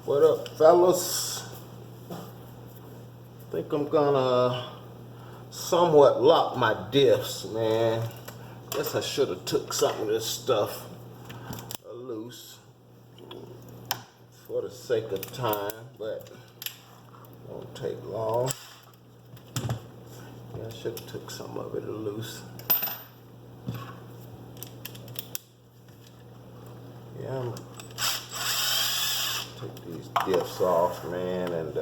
What up, fellas? I think I'm gonna somewhat lock my diffs, man. Guess I should have took some of this stuff loose for the sake of time, but it won't take long. Yeah, I should have took some of it loose. Yeah, I'm take these diffs off, man, and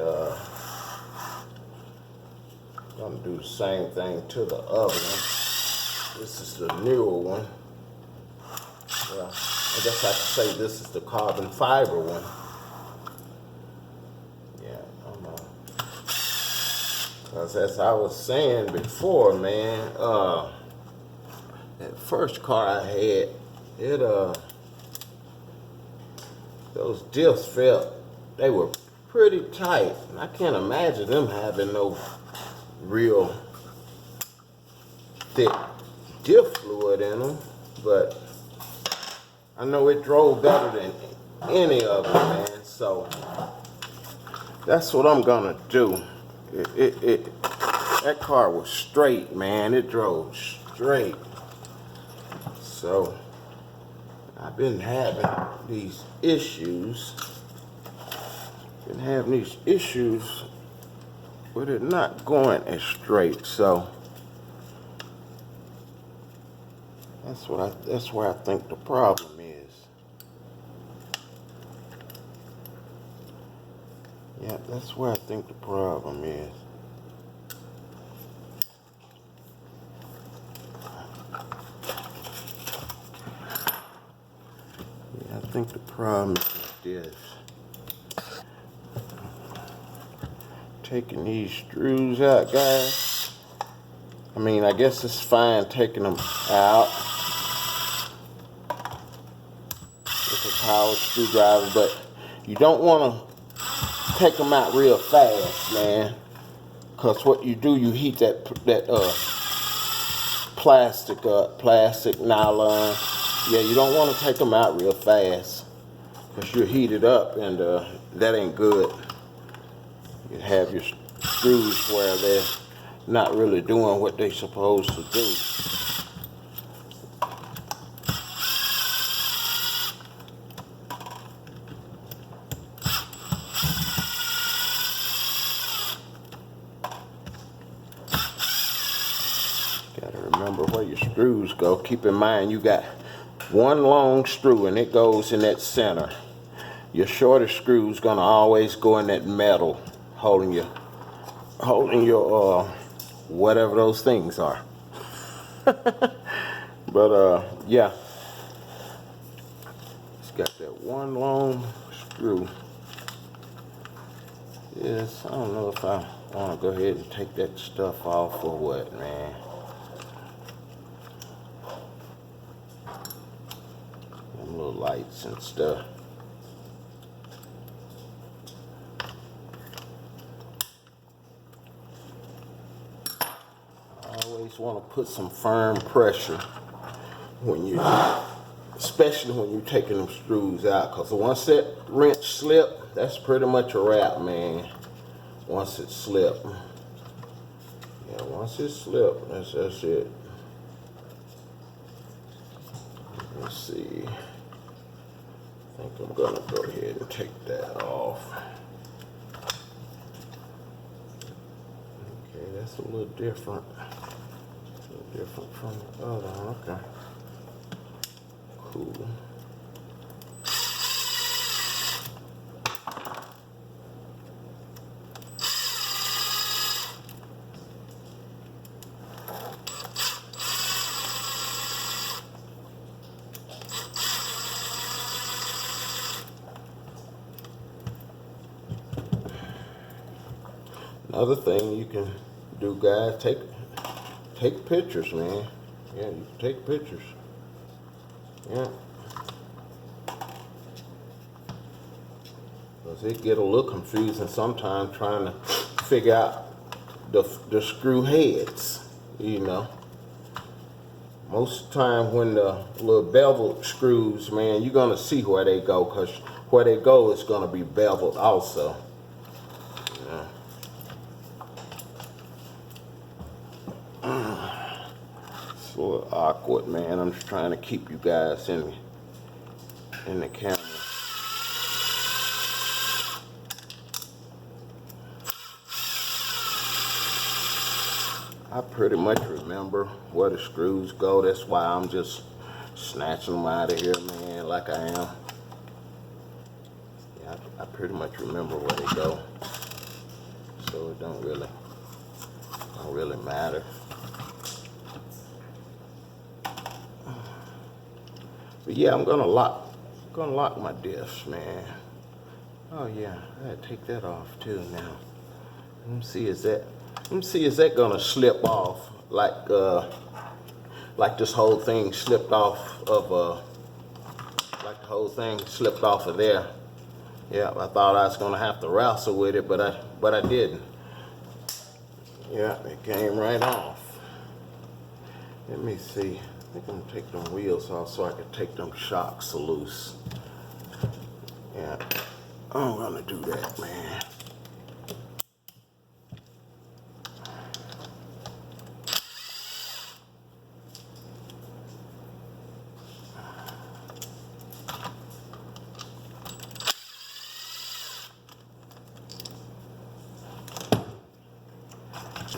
gonna do the same thing to the other one. This is the newer one. Well, I guess I could say this is the carbon fiber one. Yeah, because as I was saying before, man, that first car I had, those diffs felt, they were pretty tight. I can't imagine them having no real thick diff fluid in them, but I know it drove better than any of them, man, so that's what I'm gonna do. That car was straight, man. It drove straight. So I've been having these issues. With it not going as straight. So that's where I think the problem is. Yeah, that's where I think the problem is. I think the problem is this. Taking these screws out, guys. I mean, I guess it's fine taking them out with a power screwdriver, but you don't want to take them out real fast, man. Because what you do, you heat that plastic nylon. Yeah, you don't want to take them out real fast because you'll heat it up, and that ain't good. You have your screws where they're not really doing what they're supposed to do. Gotta remember where your screws go. Keep in mind you got one long screw and it goes in that center. Your shorter screw's gonna always go in that metal holding your whatever those things are. But yeah, it's got that one long screw. Yes, I don't know if I want to go ahead and take that stuff off or what, man. Them little lights and stuff. Always want to put some firm pressure when you, especially when you're taking them screws out, because once that wrench slip, that's pretty much a wrap, man. Once it slip, yeah, once it slip, that's it. Let's see. I think I'm gonna go ahead and take that off. Okay, that's a little different. Different from the other one. Okay. Cool. Another thing you can do, guys, take pictures, man. Yeah, you can take pictures. Yeah. Because it get a little confusing sometimes trying to figure out the screw heads, you know. Most of the time when the little bevel screws, man, you're going to see where they go, because where they go is gonna be beveled also. Yeah. It's a little awkward, man. I'm just trying to keep you guys in the camera. I pretty much remember where the screws go. That's why I'm just snatching them out of here, man, like I am. Yeah, I pretty much remember where they go. So it don't really matter. But yeah, I'm gonna lock my diffs, man. Oh yeah, I gotta take that off too now. Let me see, is that gonna slip off like this whole thing slipped off of like the whole thing slipped off of there. Yeah, I thought I was gonna have to wrestle with it, but I didn't. Yeah, it came right off. Let me see. I think I'm gonna take them wheels off so I can take them shocks loose. Yeah, I'm gonna do that, man.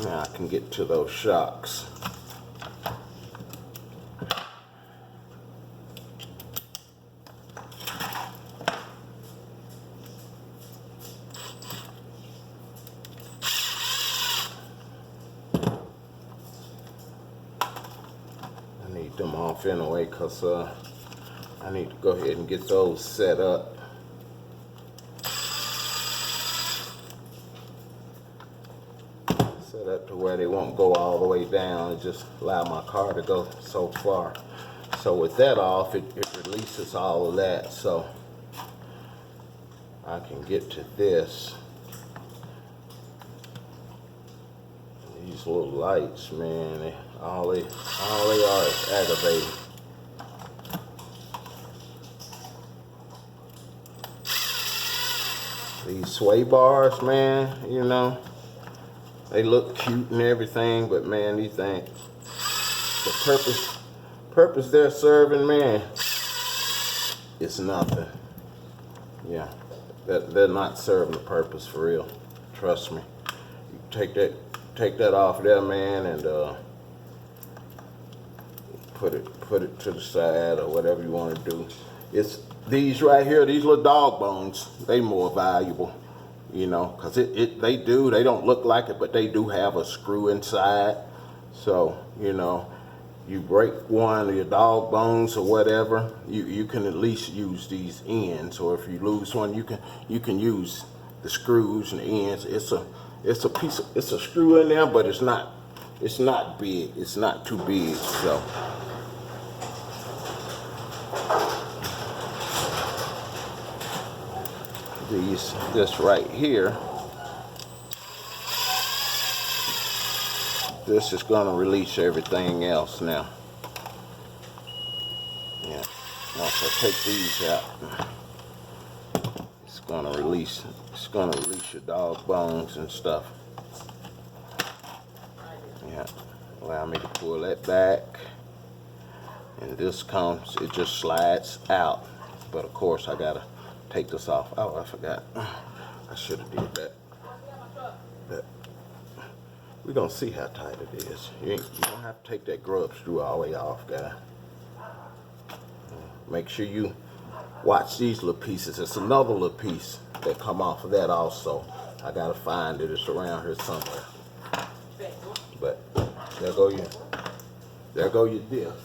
Now I can get to those shocks. I need them off anyway, because I need to go ahead and get those set up. Set up to where they won't go all the way down and just allow my car to go so far. So with that off, it releases all of that, so I can get to this. These little lights, man, all they are is aggravating. These sway bars, man, you know, they look cute and everything, but man, these things, the purpose they're serving, man, it's nothing. Yeah, they're not serving the purpose for real. Trust me. You take that off there, man, and put it to the side or whatever you want to do. It's these right here, these little dog bones, they more valuable, you know, because they don't look like it, but they do have a screw inside. So, you know, you break one of your dog bones or whatever, you can at least use these ends, or if you lose one, you can use the screws and the ends. It's a screw in there, but it's not big. It's not too big, so. This right here, this is gonna release everything else now. Yeah, once I take these out, it's gonna release your dog bones and stuff. Yeah, allow me to pull that back, and this comes, it just slides out. But of course I gotta take this off. Oh, I forgot. I should have did that. But we're gonna see how tight it is. You don't have to take that grub screw all the way off, guy. Make sure you watch these little pieces. It's another little piece that come off of that also. I gotta find it. It's around here somewhere. But there go your disc.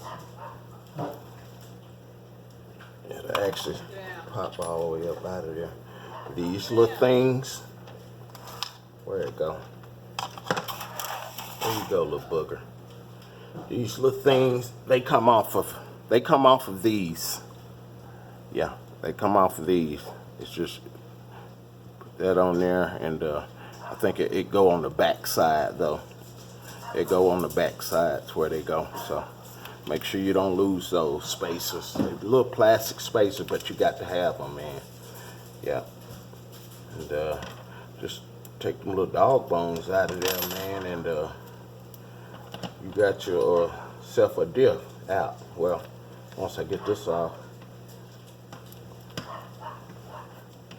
It'll actually pop all the way up out of there. These little things, where it go? There you go, little booger. These little things, they come off of these. Yeah, they come off of these. It's just put that on there, and I think it go on the back side though. It go on the back sides where they go. So make sure you don't lose those spacers. They're little plastic spacers, but you got to have them, man. Yeah. And just take them little dog bones out of there, man, and you got your self a diff out. Well, once I get this off,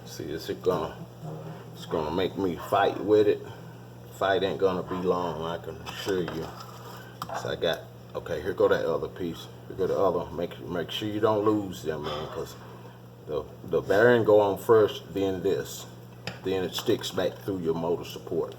see, it's gonna make me fight with it. Fight ain't gonna be long, I can assure you. So I got, okay, here go that other piece. Here go the other. Make sure you don't lose them, man, because the bearing go on first, then this. Then it sticks back through your motor support.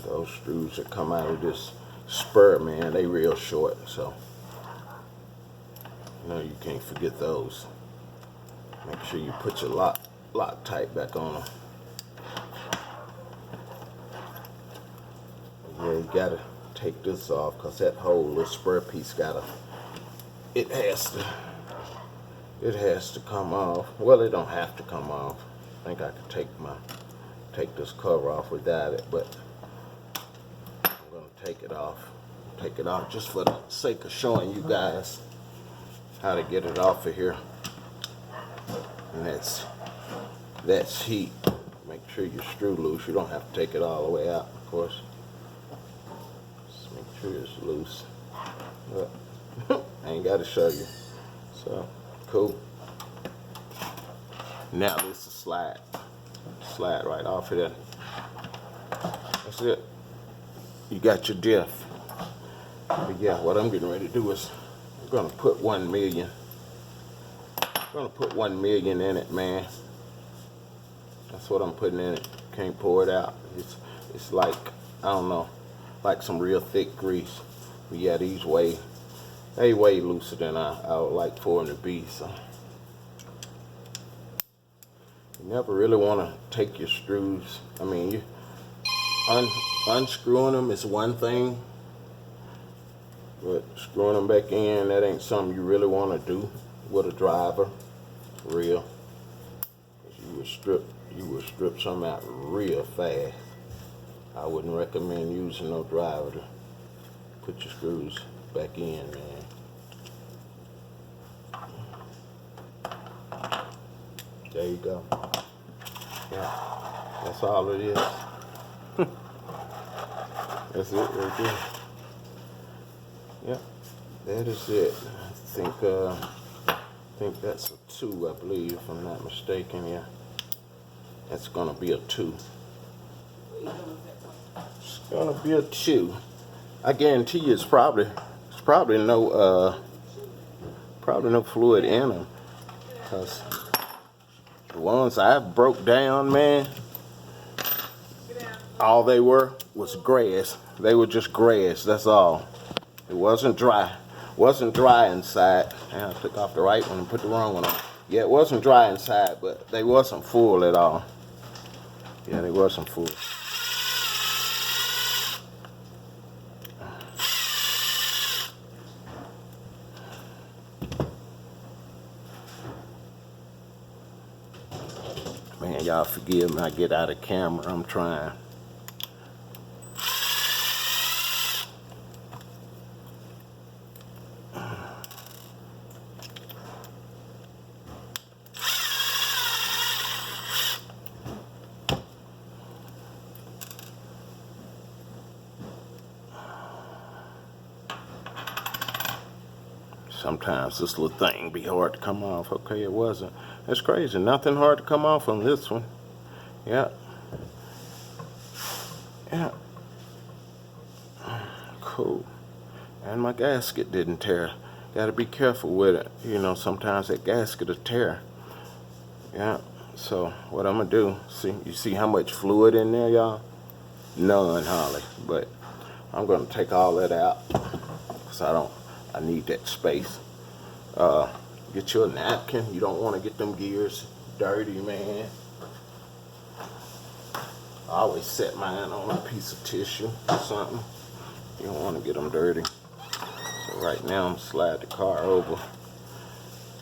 Those screws that come out of this spur, man, they real short, so you know you can't forget those. Make sure you put your Loctite back on them. Yeah, you gotta take this off because that whole little spur piece it has to come off. Well, it don't have to come off. I think I could take this cover off without it, but I'm gonna take it off. Take it off just for the sake of showing you guys how to get it off of here. And that's heat. Make sure your screw loose. You don't have to take it all the way out, of course. Just make sure it's loose. But I ain't got to show you. So cool. Now this is slide right off of there. That's it. You got your diff. But yeah, what I'm getting ready to do is I'm gonna put 1 million. I'm gonna put 1 million in it, man. That's what I'm putting in it. Can't pour it out. It's like, I don't know, like some real thick grease. But yeah, these way looser than I would like for them to be. So you never really want to take your screws. I mean, you unscrewing them is one thing, but screwing them back in, that ain't something you really want to do with a driver. Real. You would strip some out real fast. I wouldn't recommend using no driver to put your screws back in, man. There you go. Yeah, that's all it is. That's it right there. Yeah, that is it. I think that's a 2, I believe, if I'm not mistaken. Yeah, that's gonna be a 2. It's gonna be a 2. I guarantee you, it's probably no fluid in them, cause the ones I broke down, man, all they were was grass. They were just grass. That's all. It wasn't dry. Wasn't dry inside. And I took off the right one and put the wrong one on. Yeah, it wasn't dry inside, but they wasn't full at all. Yeah, they wasn't full. Man, y'all forgive me, I get out of camera. I'm trying. Sometimes this little thing be hard to come off. Okay, it wasn't. That's crazy. Nothing hard to come off on this one. Yeah. Yeah. Cool. And my gasket didn't tear. Gotta be careful with it. You know, sometimes that gasket will tear. Yeah. So what I'm gonna do, you see how much fluid in there, y'all? None, hardly. But I'm gonna take all that out, because I need that space. Get you a napkin. You don't want to get them gears dirty, man. I always set mine on a piece of tissue or something. You don't want to get them dirty. So right now I'm slide the car over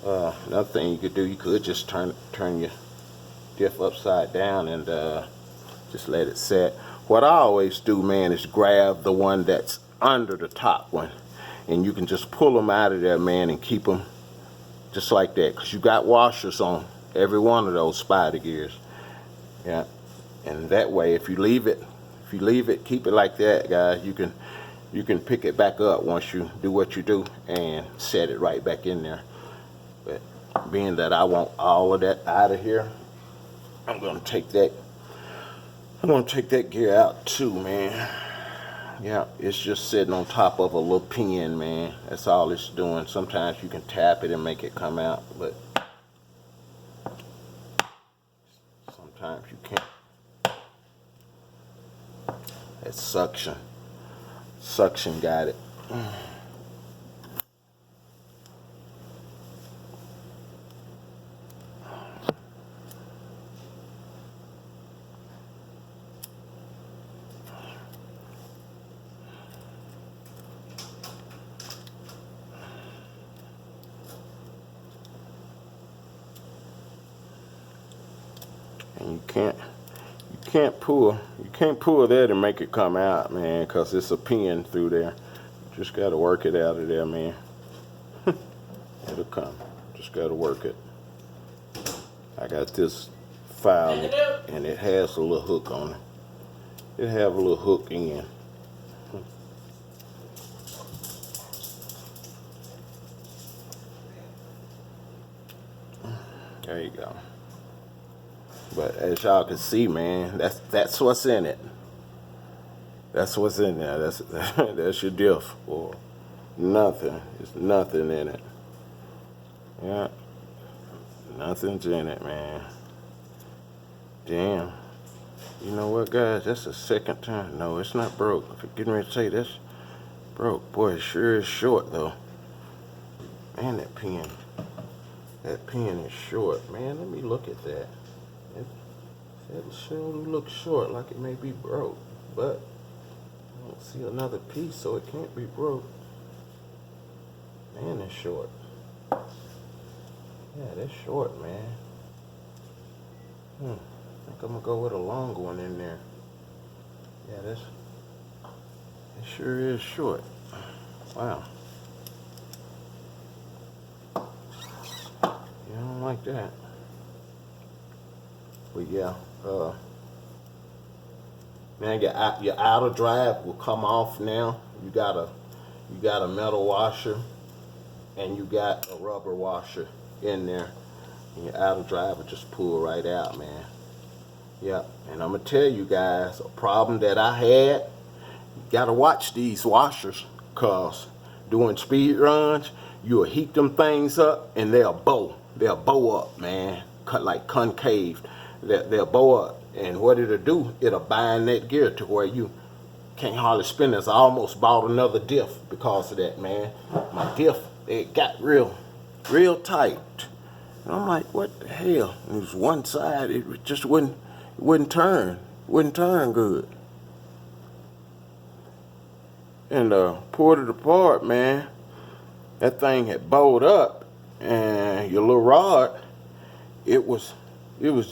Another thing you could do, you could just turn your diff upside down and just let it set. What I always do, man, is grab the one that's under the top one, and you can just pull them out of there, man, and keep them just like that, because you got washers on every one of those spider gears. Yeah, and that way, if you leave it, keep it like that, guys, you can pick it back up once you do what you do and set it right back in there. But being that I want all of that out of here, I'm gonna take that gear out too, man. Yeah, it's just sitting on top of a little pin, man. That's all it's doing. Sometimes you can tap it and make it come out, but sometimes you can't. That suction got it. And you can't pull that and make it come out, man, because it's a pin through there. You just got to work it out of there, man. It'll come. Just got to work it. I got this file and it has a little hook on it. It have a little hook in. There you go. But as y'all can see, man, that's what's in it. That's what's in there. That's your diff. Or nothing. There's nothing in it. Yeah. Nothing's in it, man. Damn. You know what, guys? That's the second time. No, it's not broke. If you're getting ready to say that's broke, boy, it sure is short though. Man, that pen is short. Man, let me look at that. It sure looks short, like it may be broke, but I don't see another piece, so it can't be broke. Man, it's short. Yeah, that's short, man. I think I'm gonna go with a longer one in there. Yeah, it sure is short. Wow. Yeah, I don't like that. But yeah, man, your outer drive will come off now. You got a metal washer and you got a rubber washer in there, and your outer drive will just pull right out, man. Yeah, and I'm gonna tell you guys a problem that I had. You gotta watch these washers, cause doing speed runs, you'll heat them things up and they'll bow up, man. Cut like concave. They'll bow up, and what it'll do, it'll bind that gear to where you can't hardly spin it. I almost bought another diff because of that, man. My diff, it got real tight. And I'm like, what the hell? And it was one side, it just wouldn't turn good. And pulled it apart, man. That thing had bowed up, and your little rod, it was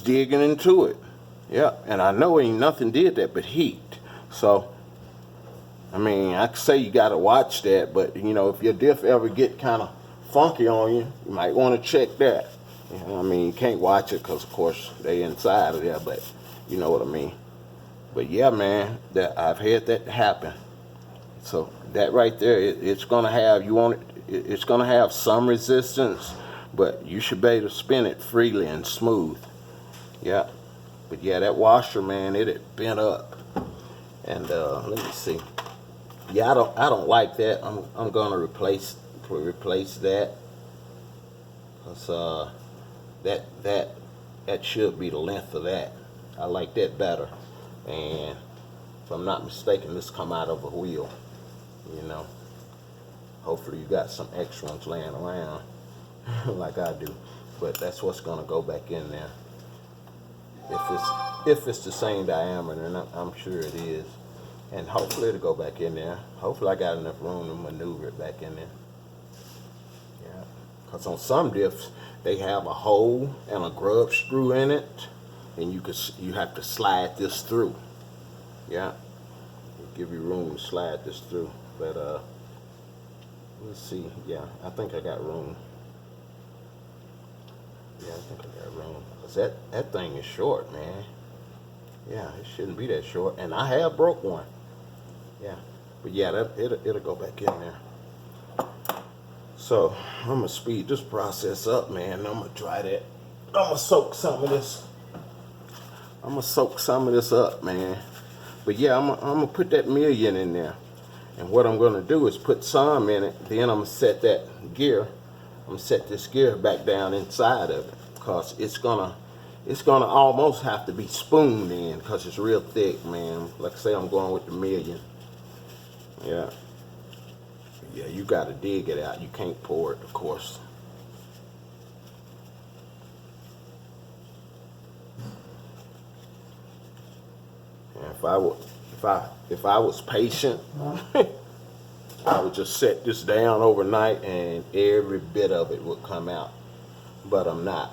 digging into it. Yeah, and I know ain't nothing did that but heat. So, I mean, I could say you gotta watch that, but you know, if your diff ever get kind of funky on you, you might want to check that. You know, I mean, you can't watch it because, of course, they inside of there, but you know what I mean. But yeah, man, that I've had that happen. So that right there, it's gonna have it's gonna have some resistance, but you should be able to spin it freely and smooth. Yeah, but yeah, that washer, man, it had bent up, and let me see. Yeah, I don't like that. I'm gonna replace that, cause that should be the length of that. I like that better, and if I'm not mistaken, this come out of a wheel. You know, hopefully you got some extra ones laying around like I do, but that's what's gonna go back in there. If it's the same diameter, and I'm sure it is, and hopefully it'll go back in there. Hopefully I got enough room to maneuver it back in there. Yeah, Because on some diffs, they have a hole and a grub screw in it, and you have to slide this through. Yeah, it'll give you room to slide this through. But let's see. Yeah, I think I got room. Yeah, I think I got room. Cause that thing is short, man. Yeah, it shouldn't be that short, and I have broke one. Yeah, but yeah, it'll go back in there. So I'm gonna speed this process up, man. I'm gonna try that. I'm gonna soak some of this. I'm gonna soak some of this up, man. But yeah, I'm gonna put that million in there. And what I'm gonna do is put some in it. Then I'm gonna set that gear. I'm gonna set this gear back down inside of it, cause it's gonna almost have to be spooned in, because it's real thick, man. Like I say, I'm going with the million. Yeah. Yeah, you gotta dig it out. You can't pour it, of course. And if I was patient, I would just set this down overnight and every bit of it would come out. But I'm not.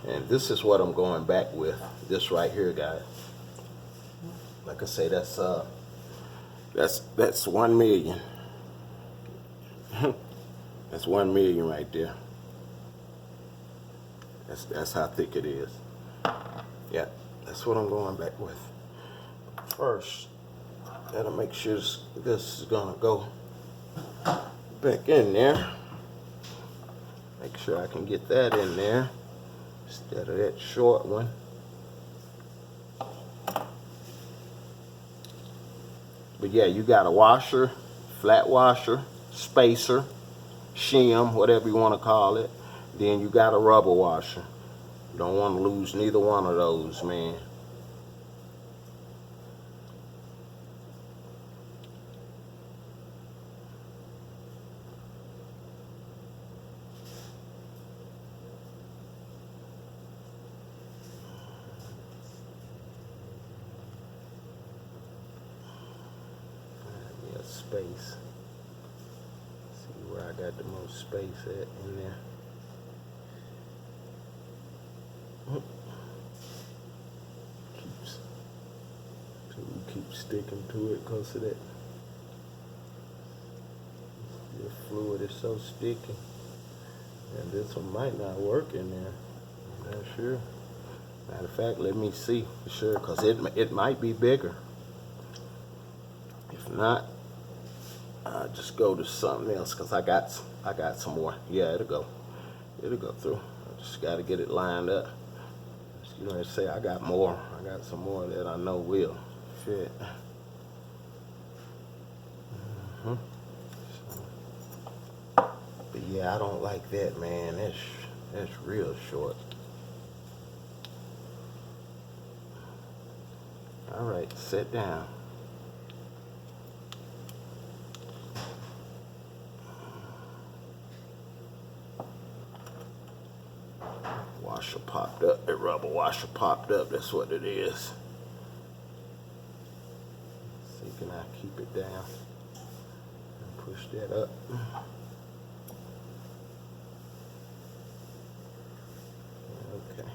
And this is what I'm going back with. This right here, guys. Like I say, that's 1 million. That's 1 million right there. That's how thick it is. Yeah, that's what I'm going back with. First, gotta make sure this is gonna go back in there. Make sure I can get that in there instead of that short one. But yeah, you got a washer, flat washer, spacer, shim, whatever you want to call it. Then you got a rubber washer. You don't want to lose neither one of those, man. Yeah, space. See where I got the most space at in there. Keeps sticking to it because of that. The fluid is so sticky. And this one might not work in there. I'm not sure. Matter of fact, let me see for sure, because it might be bigger. If not, I'll just go to something else, because I got some more. Yeah, it'll go through. I just got to get it lined up. You know, they say I got more. I got some more that I know will fit. But yeah, I don't like that, man. That's real short. All right, sit down. Washer popped up. The rubber washer popped up. That's what it is. See, can I keep it down and push that up? Okay.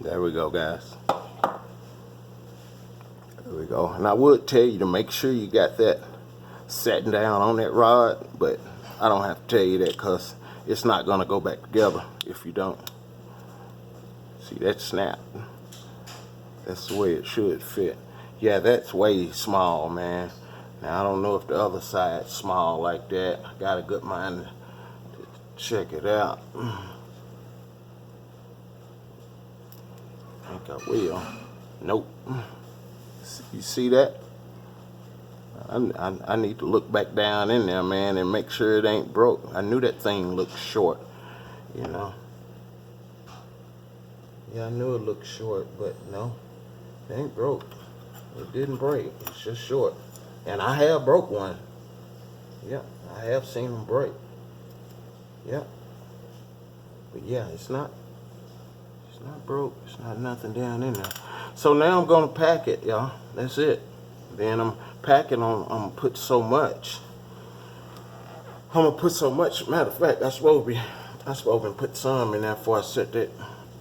There we go, guys. There we go. And I would tell you to make sure you got that setting down on that rod, but I don't have to tell you that, because it's not going to go back together if you don't. See, that snap. That's the way it should fit. Yeah, that's way small, man. Now, I don't know if the other side's small like that. I got a good mind to check it out. I think I will. Nope. You see that? I need to look back down in there, man, and make sure it ain't broke. I knew that thing looked short, you know. Yeah, I knew it looked short, but no, it ain't broke. It didn't break. It's just short. And I have broke one. Yeah, I have seen them break. Yeah. But yeah, it's not broke. It's not nothing down in there. So now I'm gonna pack it, y'all. That's it. Then I'm packing on. I'm gonna put so much. Matter of fact, I supposed to put some in there before I set that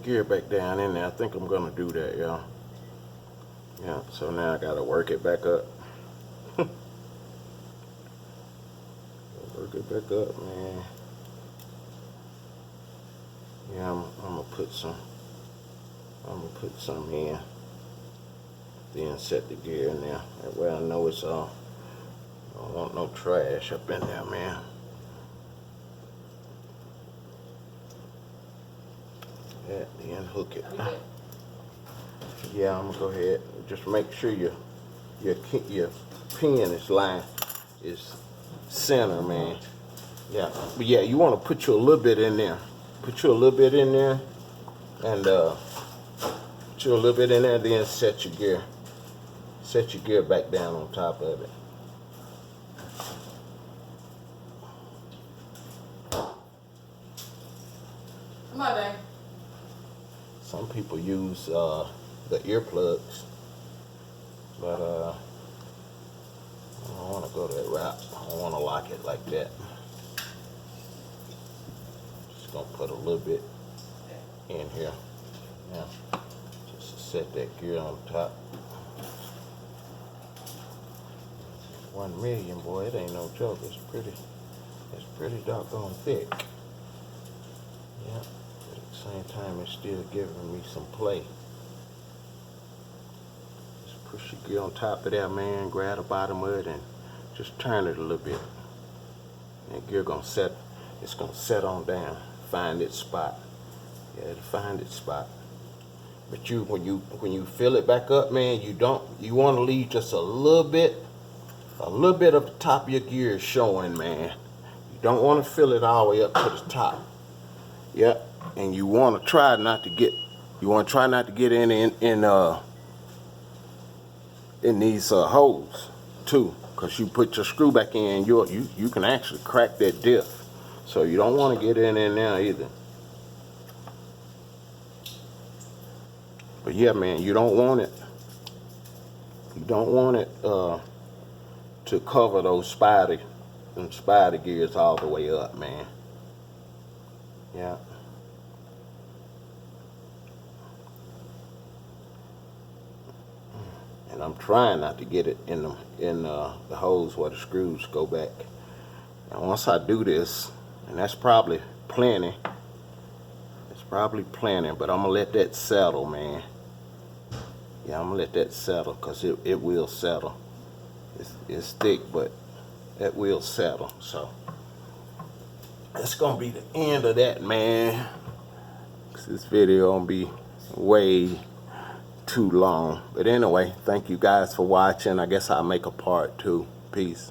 gear back down in there. I think I'm gonna do that, y'all. Yeah. So now I gotta work it back up. Work it back up, man. Yeah, I'm gonna put some in, then set the gear in there. That way I know it's all. I don't want no trash up in there, man. Yeah, then hook it. Yeah, I'm gonna go ahead. Just make sure your pin is center, man. Yeah, but yeah, you want to put you a little bit in there. Put you a little bit in there, and put you a little bit in there. Then set your gear. Set your gear back down on top of it. Come on, Dang. Some people use the earplugs, but I don't want to go that route. I don't want to lock it like that. Just gonna put a little bit in here. Yeah, just to set that gear on top. 1 million, boy, it ain't no joke. It's pretty doggone thick. Yeah, but at the same time, it's still giving me some play. Just push your gear on top of that, man. Grab the bottom of it and just turn it a little bit. And gear gonna set. It's gonna set on down. Find its spot. Yeah, it'll find its spot. But when you fill it back up, man, you want to leave just a little bit of the top of your gear showing, man. You don't want to fill it all the way up to the top. Yep. And you want to try not to get in these holes too, because you put your screw back in, you can actually crack that diff. So you don't want to get in there either. But yeah, man, you don't want it to cover those spider gears all the way up, man. Yeah. And I'm trying not to get it in the holes where the screws go back. And once I do this, and that's probably plenty. It's probably plenty, but I'm gonna let that settle, man. Yeah, I'm gonna let that settle, because it will settle. It's thick, but it will settle. So that's gonna be the end of that, man. This video gonna be way too long. But anyway, thank you guys for watching. I guess I'll make a part 2. Peace.